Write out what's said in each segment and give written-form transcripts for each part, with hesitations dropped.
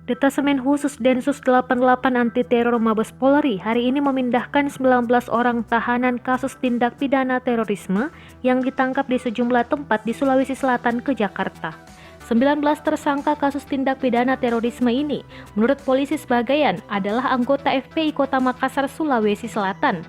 Detasemen Khusus Densus 88 Anti Teror Mabes Polri hari ini memindahkan 19 orang tahanan kasus tindak pidana terorisme yang ditangkap di sejumlah tempat di Sulawesi Selatan ke Jakarta. 19 tersangka kasus tindak pidana terorisme ini, menurut polisi sebagian adalah anggota FPI Kota Makassar, Sulawesi Selatan.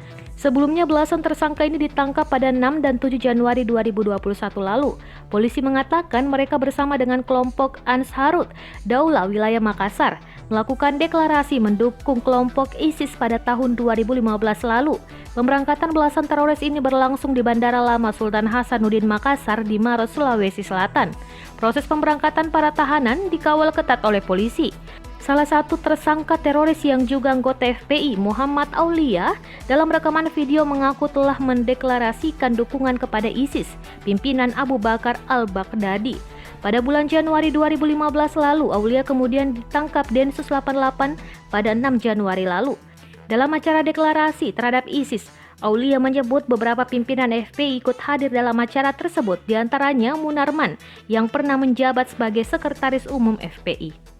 Sebelumnya belasan tersangka ini ditangkap pada 6 dan 7 Januari 2021 lalu. Polisi mengatakan mereka bersama dengan kelompok Ansharut Daulah wilayah Makassar melakukan deklarasi mendukung kelompok ISIS pada tahun 2015 lalu. Pemberangkatan belasan teroris ini berlangsung di Bandara Lama Sultan Hasanuddin Makassar di Maros, Sulawesi Selatan. Proses pemberangkatan para tahanan dikawal ketat oleh polisi. Salah satu tersangka teroris yang juga anggota FPI, Muhammad Aulia, dalam rekaman video mengaku telah mendeklarasikan dukungan kepada ISIS, pimpinan Abu Bakar al-Baghdadi. Pada bulan Januari 2015 lalu, Aulia kemudian ditangkap Densus 88 pada 6 Januari lalu. Dalam acara deklarasi terhadap ISIS, Aulia menyebut beberapa pimpinan FPI ikut hadir dalam acara tersebut, diantaranya Munarman yang pernah menjabat sebagai Sekretaris Umum FPI.